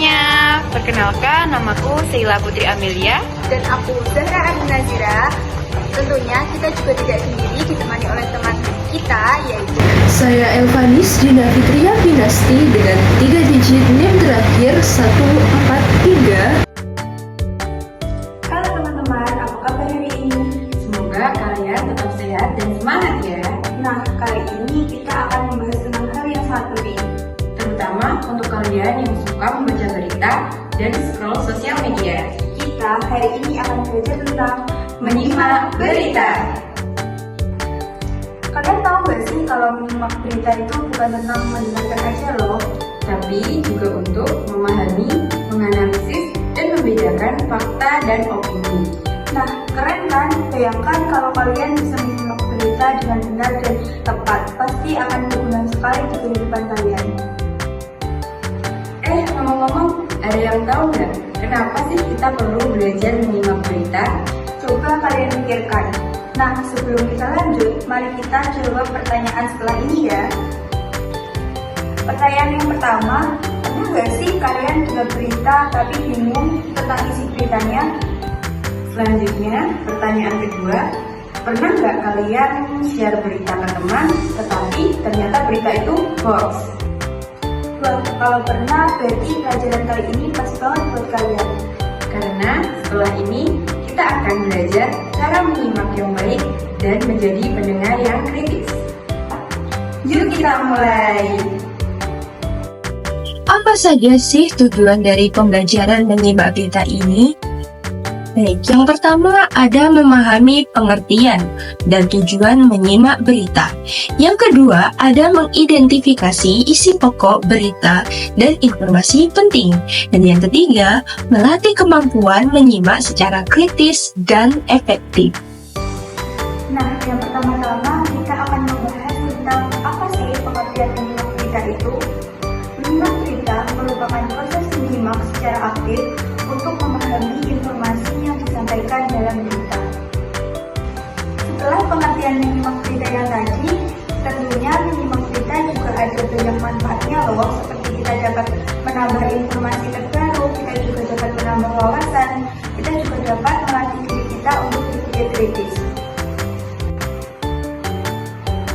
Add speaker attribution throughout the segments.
Speaker 1: semuanya, perkenalkan namaku Sheila Putri Amelia.
Speaker 2: Dan aku Zahra Adi Nazira. Tentunya kita juga tidak sendiri, ditemani oleh teman kita yaitu
Speaker 3: Saya Elvanis Dina Fitria Pinasti dengan 3 digit NIM terakhir 143.
Speaker 2: Halo teman-teman, apa kabar hari ini?
Speaker 1: Semoga kalian tetap sehat dan semangat ya.
Speaker 2: Nah, kali ini kita akan membahas tentang hal yang sangat penting.
Speaker 1: Terutama untuk kalian yang suka membaca berita dan scroll sosial media.
Speaker 2: Kita hari ini akan belajar tentang
Speaker 1: Menyimak berita.
Speaker 2: Kalian tahu gak sih kalau menyimak berita itu bukan tentang mendengarkan aja loh,
Speaker 1: Tapi juga untuk memahami, menganalisis, dan membedakan fakta dan opini.
Speaker 2: Nah, keren kan? Bayangkan kalau kalian bisa menyimak berita dengan benar dan tepat, pasti akan berguna sekali di kehidupan kalian.
Speaker 1: Ngomong-ngomong, ada yang tahu nggak kenapa sih kita perlu belajar menyimak berita?
Speaker 2: Coba kalian pikirkan. Nah, sebelum kita lanjut, mari kita jawab pertanyaan setelah ini ya. Pertanyaan yang pertama, pernah nggak sih kalian dengar berita tapi bingung tentang isi beritanya?
Speaker 1: Selanjutnya, pertanyaan kedua, pernah nggak kalian share berita ke teman, tetapi ternyata berita itu hoax?
Speaker 2: Wah, kalau pernah, berarti pelajaran kali ini pas banget buat kalian.
Speaker 1: Karena setelah ini, kita akan belajar cara menyimak yang baik dan menjadi pendengar yang kritis. Yuk kita mulai!
Speaker 3: Apa saja sih tujuan dari pembelajaran menyimak berita ini? Baik, yang pertama ada memahami pengertian dan tujuan menyimak berita. Yang kedua ada mengidentifikasi isi pokok berita dan informasi penting. Dan yang ketiga, melatih kemampuan menyimak secara kritis dan efektif.
Speaker 2: Nah, yang pertama-tama kita akan membahas tentang apa sih pengertian menyimak berita itu. Menyimak berita merupakan proses menyimak secara aktif untuk memahami informasi yang disampaikan dalam berita. Setelah pengertian menyimak berita yang tadi, tentunya menyimak berita juga ada banyak manfaatnya loh, seperti kita dapat menambah informasi terbaru, kita juga dapat menambah wawasan, kita juga dapat melatih diri kita untuk berpikir kritis.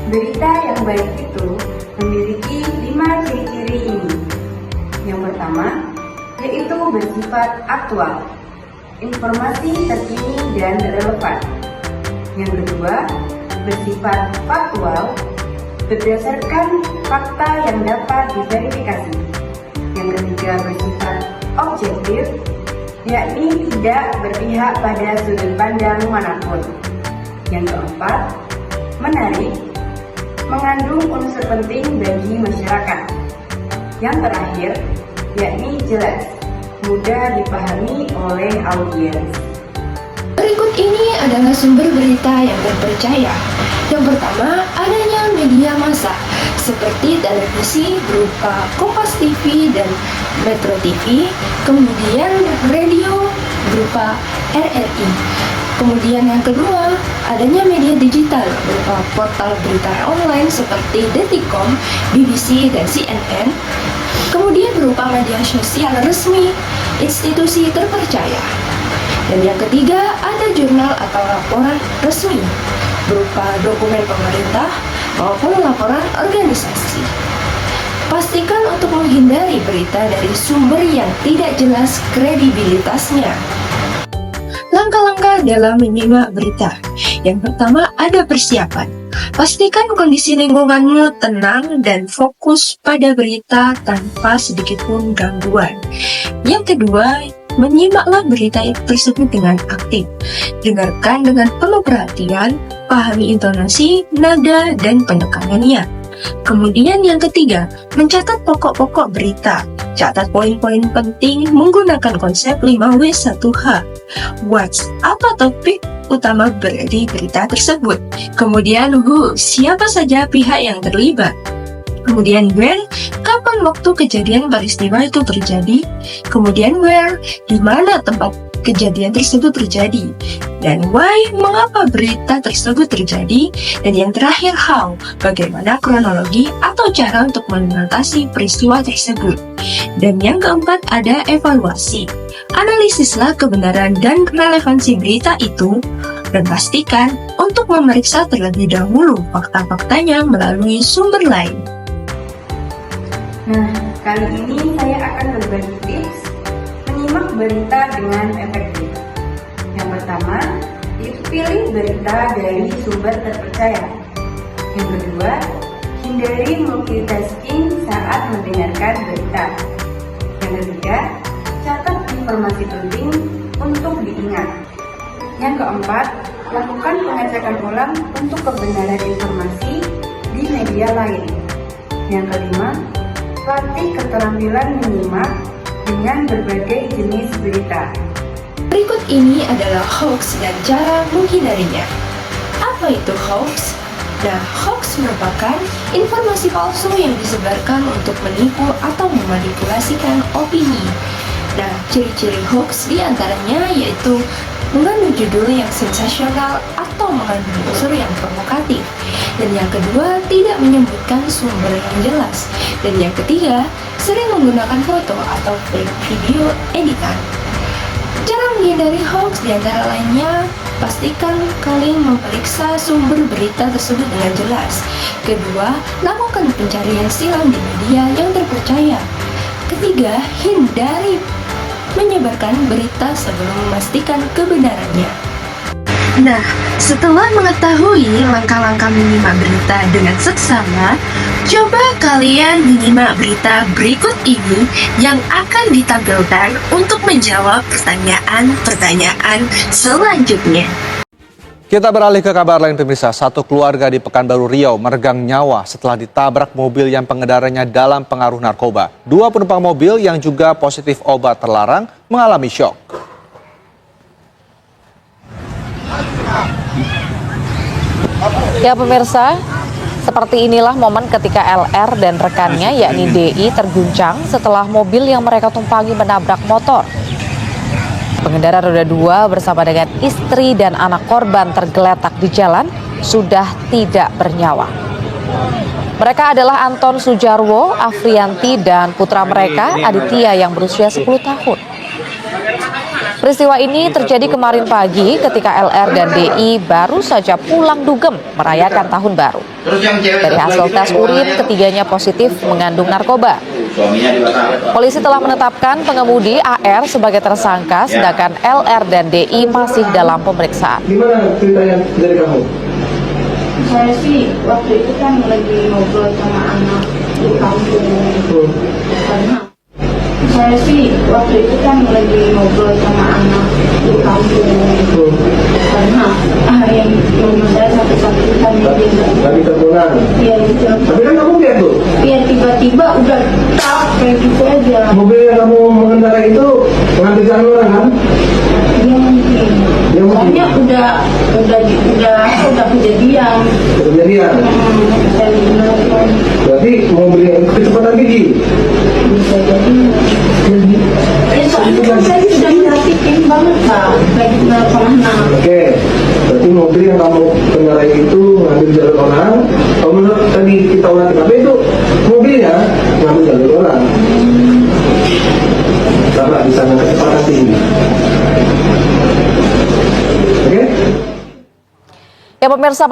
Speaker 1: Berita yang baik itu memiliki 5 ciri-ciri ini. Yang pertama, yaitu bersifat aktual, informasi terkini dan relevan. Yang kedua, bersifat faktual, berdasarkan fakta yang dapat diverifikasi. Yang ketiga, bersifat objektif, yakni tidak berpihak pada sudut pandang manapun. Yang keempat, menarik, mengandung unsur penting bagi masyarakat. Yang terakhir, yakni jelas, mudah dipahami oleh audiens.
Speaker 3: Berikut ini adalah sumber berita yang terpercaya. Yang pertama, adanya media massa seperti televisi berupa Kompas TV dan Metro TV, kemudian radio berupa RRI. Kemudian yang kedua, adanya media digital berupa portal berita online seperti Detikcom, BBC, dan CNN. Kemudian berupa media sosial resmi, institusi terpercaya. Dan yang ketiga, ada jurnal atau laporan resmi berupa dokumen pemerintah maupun laporan organisasi. Pastikan untuk menghindari berita dari sumber yang tidak jelas kredibilitasnya. Langkah-langkah dalam menyimak berita. Yang pertama, ada persiapan. Pastikan kondisi lingkunganmu tenang dan fokus pada berita tanpa sedikitpun gangguan. Yang kedua, menyimaklah berita tersebut dengan aktif. Dengarkan dengan penuh perhatian, pahami intonasi, nada, dan penekanannya. Kemudian yang ketiga, mencatat pokok-pokok berita. Catat poin-poin penting menggunakan konsep 5W1H. What's apa topik utama dari berita tersebut? Kemudian siapa saja pihak yang terlibat? Kemudian when, kapan waktu kejadian peristiwa itu terjadi. Kemudian where, di mana tempat kejadian tersebut terjadi. Dan why, mengapa berita tersebut terjadi. Dan yang terakhir how, bagaimana kronologi atau cara untuk mengatasi peristiwa tersebut. Dan yang keempat ada evaluasi. Analisislah kebenaran dan relevansi berita itu dan pastikan untuk memeriksa terlebih dahulu fakta-faktanya melalui sumber lain.
Speaker 1: Nah, kali ini saya akan berbagi tips menyimak berita dengan efektif. Yang pertama, pilih berita dari sumber terpercaya. Yang kedua, hindari multitasking saat mendengarkan berita. Yang ketiga, catat informasi penting untuk diingat. Yang keempat, lakukan pengecekan ulang untuk kebenaran informasi di media lain. Yang kelima, latih keterampilan menyimak dengan berbagai jenis berita.
Speaker 3: Berikut ini adalah hoax dan cara menghindarinya. Apa itu hoax? Nah, hoax merupakan informasi palsu yang disebarkan untuk menipu atau memanipulasikan opini. Nah, ciri-ciri hoax diantaranya yaitu mengandung judul yang sensasional atau mengandung unsur yang provokatif. Dan yang kedua, tidak menyebutkan sumber yang jelas. Dan yang ketiga, sering menggunakan foto atau fake video editan. Cara menghindari hoax diantara lainnya, pastikan kalian memeriksa sumber berita tersebut dengan jelas. Kedua, lakukan pencarian silang di media yang terpercaya. Ketiga, hindari menyebarkan berita sebelum memastikan kebenarannya. Nah, setelah mengetahui langkah-langkah menyimak berita dengan seksama, coba kalian menyimak berita berikut ini yang akan ditampilkan untuk menjawab pertanyaan-pertanyaan selanjutnya.
Speaker 4: Kita beralih ke kabar lain pemirsa. Satu keluarga di Pekanbaru Riau meregang nyawa setelah ditabrak mobil yang pengendaranya dalam pengaruh narkoba. Dua penumpang mobil yang juga positif obat terlarang mengalami syok.
Speaker 5: Ya pemirsa, seperti inilah momen ketika LR dan rekannya yakni DI terguncang setelah mobil yang mereka tumpangi menabrak motor. Pengendara roda 2 bersama dengan istri dan anak korban tergeletak di jalan sudah tidak bernyawa. Mereka adalah Anton Sujarwo, Afrianti, dan putra mereka Aditya yang berusia 10 tahun. Peristiwa ini terjadi kemarin pagi ketika LR dan DI baru saja pulang dugem merayakan tahun baru. Dari hasil tes urin, ketiganya positif mengandung narkoba. Polisi telah menetapkan pengemudi AR sebagai tersangka, sedangkan LR dan DI masih dalam pemeriksaan.
Speaker 6: Gimana ceritanya dari kamu?
Speaker 2: Saya sih waktu itu kan lagi ngobrol sama anak di kampung. Saya sih waktu itu kan lagi ngobrol sama anak di kampung. Karena yang rumah saya sakit-sakitan dia.
Speaker 6: Lagi terpulang.
Speaker 2: Iya gitu.
Speaker 6: Tapi kan kamu lihat tuh.
Speaker 2: Iya tiba-tiba udah tak kayak gitu aja.
Speaker 6: Mobil yang kamu mengendarai itu mengambil jalan orang kan?
Speaker 2: Dia mungkin. Soalnya udah kejadian.
Speaker 6: Kejadian.
Speaker 2: Saya bilang
Speaker 6: Berarti mobil yang kecepatan tinggi.
Speaker 2: bisa jadi. Soalnya kan saya sudah merhatiin banget Pak. Lagi nggak pernah.
Speaker 6: Oke. Berarti mobil yang kamu kendarai itu mengambil jalur orang. Kalau menurut tadi kita ulah TKP itu mobilnya mengambil jalur orang. Karena di sana kecepatan tinggi. Oke?
Speaker 5: Ya pemirsa,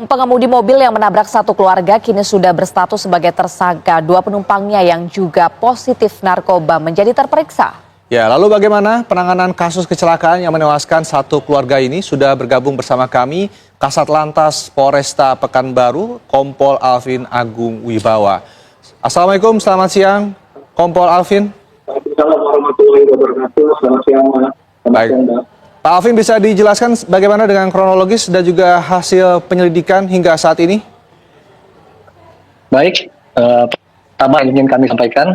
Speaker 5: pengemudi mobil yang menabrak satu keluarga kini sudah berstatus sebagai tersangka. Dua penumpangnya yang juga positif narkoba menjadi terperiksa.
Speaker 4: Ya, lalu bagaimana penanganan kasus kecelakaan yang menewaskan satu keluarga ini? Sudah bergabung bersama kami Kasat Lantas Polresta Pekanbaru, Kompol Alvin Agung Wibawa. Assalamualaikum, selamat siang, Kompol Alvin.
Speaker 6: Assalamualaikum warahmatullahi wabarakatuh. Selamat siang, Mas.
Speaker 4: Baik. Pak Alvin, bisa dijelaskan bagaimana dengan kronologis dan juga hasil penyelidikan hingga saat ini?
Speaker 7: Baik, pertama ingin kami sampaikan,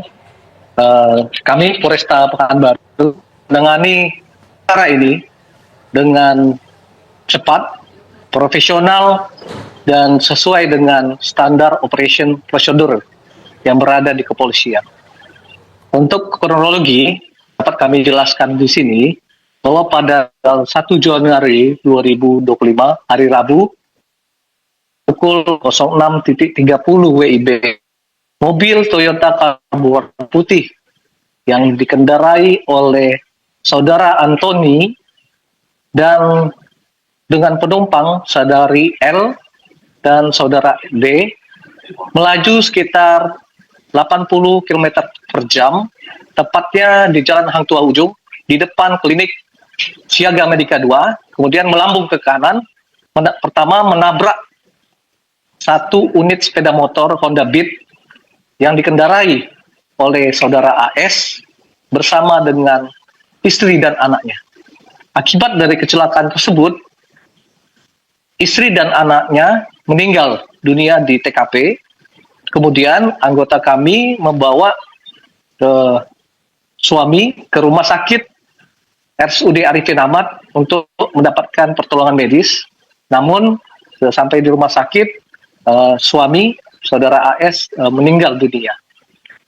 Speaker 7: kami Polresta Pekanbaru menangani perkara ini dengan cepat, profesional, dan sesuai dengan standar operation prosedur yang berada di kepolisian. Untuk kronologi, dapat kami jelaskan di sini bahwa pada 1 Januari 2025, hari Rabu, pukul 06.30 WIB, mobil Toyota Camry warna putih yang dikendarai oleh saudara Antoni dan dengan penumpang saudari L dan saudara D melaju sekitar 80 km per jam, tepatnya di Jalan Hang Tuah Ujung, di depan klinik Siaga Medika 2, kemudian melambung ke kanan, pertama menabrak satu unit sepeda motor Honda Beat yang dikendarai oleh saudara AS bersama dengan istri dan anaknya. Akibat dari kecelakaan tersebut, istri dan anaknya meninggal dunia di TKP. Kemudian anggota kami membawa suami ke rumah sakit RSUD Arifin Ahmad untuk mendapatkan pertolongan medis. Namun sampai di rumah sakit, suami saudara AS meninggal dunia.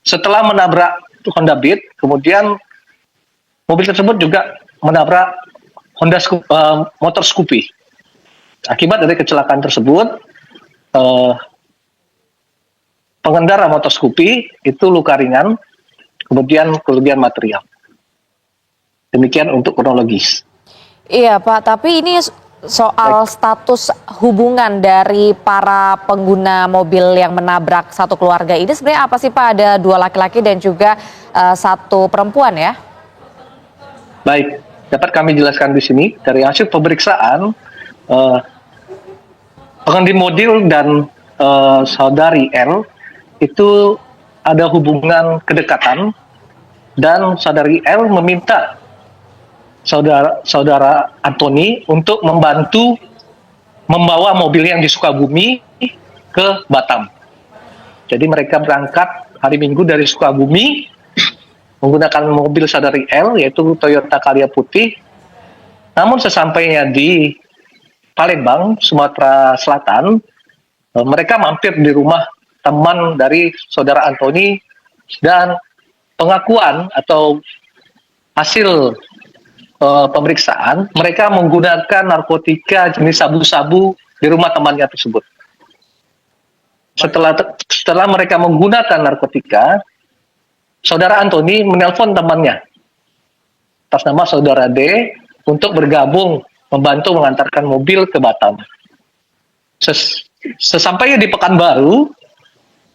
Speaker 7: Setelah menabrak Honda Beat, kemudian mobil tersebut juga menabrak motor Scoopy. Akibat dari kecelakaan tersebut, pengendara motor Scoopy itu luka ringan, kemudian kerugian material. Demikian untuk kronologis.
Speaker 5: Iya Pak, tapi ini soal status hubungan dari para pengguna mobil yang menabrak satu keluarga ini sebenarnya apa sih Pak? Ada 2 laki-laki dan juga 1 perempuan ya?
Speaker 7: Baik, dapat kami jelaskan di sini dari hasil pemeriksaan pengemudi mobil dan saudari L itu ada hubungan kedekatan dan saudari L meminta saudara Antoni untuk membantu membawa mobil yang di Sukabumi ke Batam. Jadi mereka berangkat hari Minggu dari Sukabumi menggunakan mobil saudari L, yaitu Toyota Calya putih. Namun sesampainya di Palembang, Sumatera Selatan, mereka mampir di rumah teman dari saudara Antoni dan pengakuan atau hasil pemeriksaan, mereka menggunakan narkotika jenis sabu-sabu di rumah temannya tersebut. Setelah mereka menggunakan narkotika, saudara Antoni menelpon temannya atas nama saudara D untuk bergabung membantu mengantarkan mobil ke Batam. Sesampainya di Pekanbaru,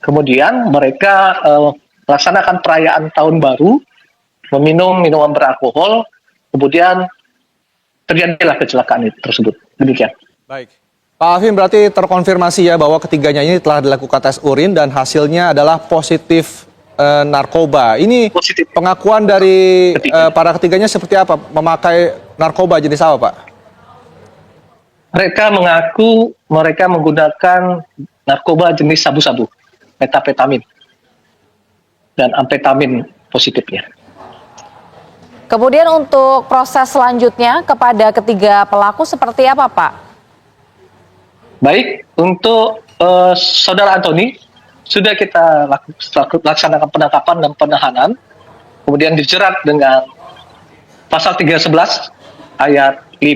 Speaker 7: kemudian mereka melaksanakan perayaan tahun baru, meminum minuman beralkohol, kemudian terjadilah kecelakaan tersebut. Demikian.
Speaker 4: Baik. Pak Alvin, berarti terkonfirmasi ya bahwa ketiganya ini telah dilakukan tes urin dan hasilnya adalah positif narkoba. Ini positif. Pengakuan dari para ketiganya seperti apa? Memakai narkoba jenis apa, Pak?
Speaker 7: Mereka mengaku mereka menggunakan narkoba jenis sabu-sabu, metapetamin, dan amfetamin positifnya.
Speaker 5: Kemudian untuk proses selanjutnya kepada ketiga pelaku seperti apa Pak?
Speaker 7: Baik, untuk saudara Antoni sudah kita laksanakan penangkapan dan penahanan, kemudian dijerat dengan pasal 311 ayat 5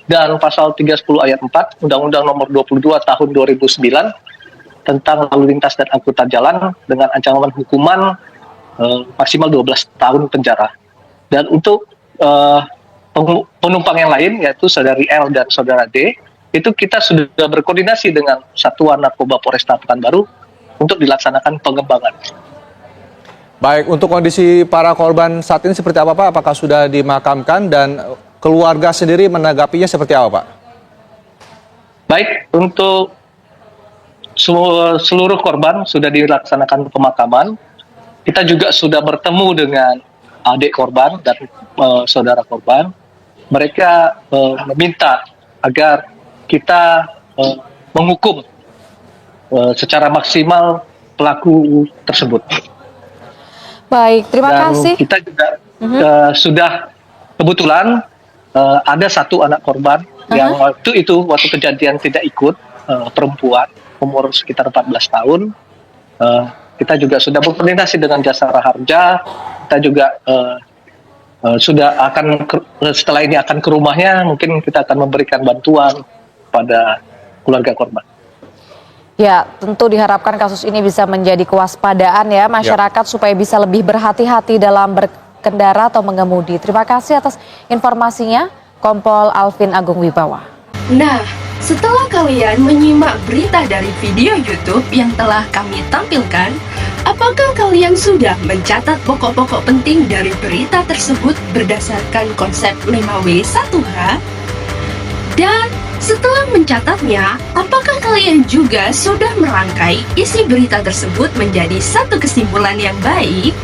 Speaker 7: dan pasal 310 ayat 4 Undang-Undang Nomor 22 Tahun 2009 tentang lalu lintas dan angkutan jalan dengan ancaman hukuman maksimal 12 tahun penjara. Dan untuk penumpang yang lain, yaitu saudari L dan saudara D, itu kita sudah berkoordinasi dengan Satuan Narkoba Polresta Pekanbaru untuk dilaksanakan pengembangan.
Speaker 4: Baik, untuk kondisi para korban saat ini seperti apa Pak? Apakah sudah dimakamkan dan keluarga sendiri menanggapinya seperti apa Pak?
Speaker 7: Baik, untuk seluruh korban sudah dilaksanakan pemakaman. Kita juga sudah bertemu dengan adik korban dan saudara korban. Mereka meminta agar kita menghukum secara maksimal pelaku tersebut.
Speaker 5: Baik, terima
Speaker 7: dan
Speaker 5: kasih.
Speaker 7: Kita juga sudah kebetulan ada satu anak korban yang waktu kejadian tidak ikut, perempuan umur sekitar 14 tahun. Kita juga sudah berkoordinasi dengan Jasara Harja. Kita juga sudah akan setelah ini akan ke rumahnya, mungkin kita akan memberikan bantuan pada keluarga korban.
Speaker 5: Ya, tentu diharapkan kasus ini bisa menjadi kewaspadaan ya masyarakat supaya bisa lebih berhati-hati dalam berkendara atau mengemudi. Terima kasih atas informasinya, Kompol Alvin Agung Wibawa.
Speaker 3: Nah, setelah kalian menyimak berita dari video YouTube yang telah kami tampilkan, apakah kalian sudah mencatat pokok-pokok penting dari berita tersebut berdasarkan konsep 5W1H? Dan setelah mencatatnya, apakah kalian juga sudah merangkai isi berita tersebut menjadi satu kesimpulan yang baik?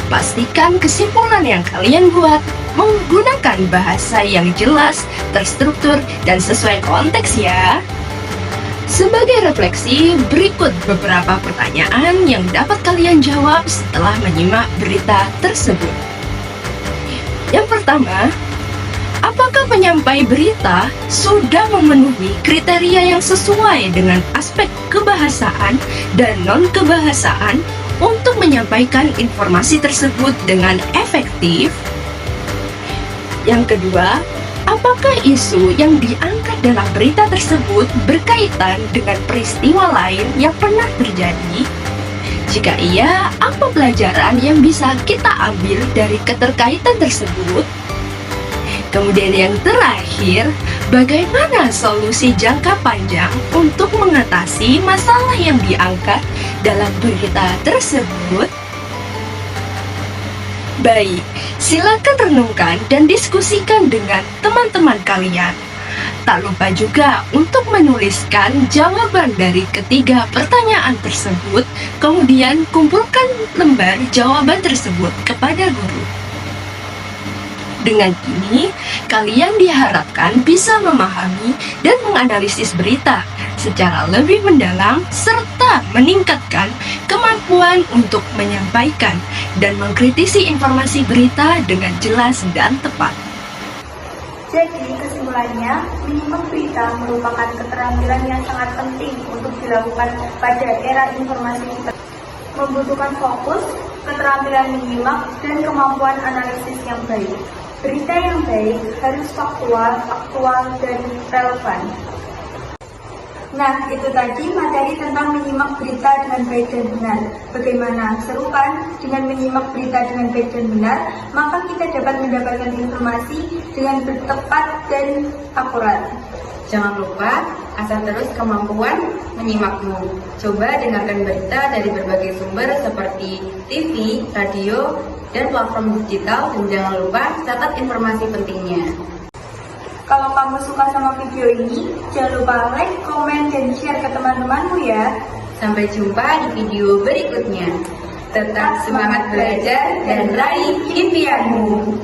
Speaker 3: Pastikan kesimpulan yang kalian buat menggunakan bahasa yang jelas, terstruktur, dan sesuai konteks ya. Sebagai refleksi, berikut beberapa pertanyaan yang dapat kalian jawab setelah menyimak berita tersebut. Yang pertama, apakah penyampai berita sudah memenuhi kriteria yang sesuai dengan aspek kebahasaan dan non-kebahasaan untuk menyampaikan informasi tersebut dengan efektif? Yang kedua, apakah isu yang diangkat dalam berita tersebut berkaitan dengan peristiwa lain yang pernah terjadi? Jika iya, apa pelajaran yang bisa kita ambil dari keterkaitan tersebut? Kemudian yang terakhir, bagaimana solusi jangka panjang untuk mengatasi masalah yang diangkat dalam berita tersebut? Baik, silakan renungkan dan diskusikan dengan teman-teman kalian. Tak lupa juga untuk menuliskan jawaban dari ketiga pertanyaan tersebut, kemudian kumpulkan lembar jawaban tersebut kepada guru. Dengan ini, kalian diharapkan bisa memahami dan menganalisis berita secara lebih mendalam serta meningkatkan kemampuan untuk menyampaikan dan mengkritisi informasi berita dengan jelas dan tepat.
Speaker 2: Jadi kesimpulannya, menyimak berita merupakan keterampilan yang sangat penting untuk dilakukan pada era informasi kita. Membutuhkan fokus, keterampilan menyimak, dan kemampuan analisis yang baik. Berita yang baik harus faktual, aktual, dan relevan. Nah, itu tadi materi tentang menyimak berita dengan baik dan benar. Bagaimana? Seru kan? Dengan menyimak berita dengan baik dan benar, maka kita dapat mendapatkan informasi dengan tepat dan akurat.
Speaker 1: Jangan lupa, asah terus kemampuan menyimakmu. Coba dengarkan berita dari berbagai sumber seperti TV, radio, dan platform digital, dan jangan lupa catat informasi pentingnya.
Speaker 2: Kalau kamu suka sama video ini, jangan lupa like, komen, dan share ke teman-temanmu ya.
Speaker 1: Sampai jumpa di video berikutnya. Tetap semangat belajar dan raih impianmu.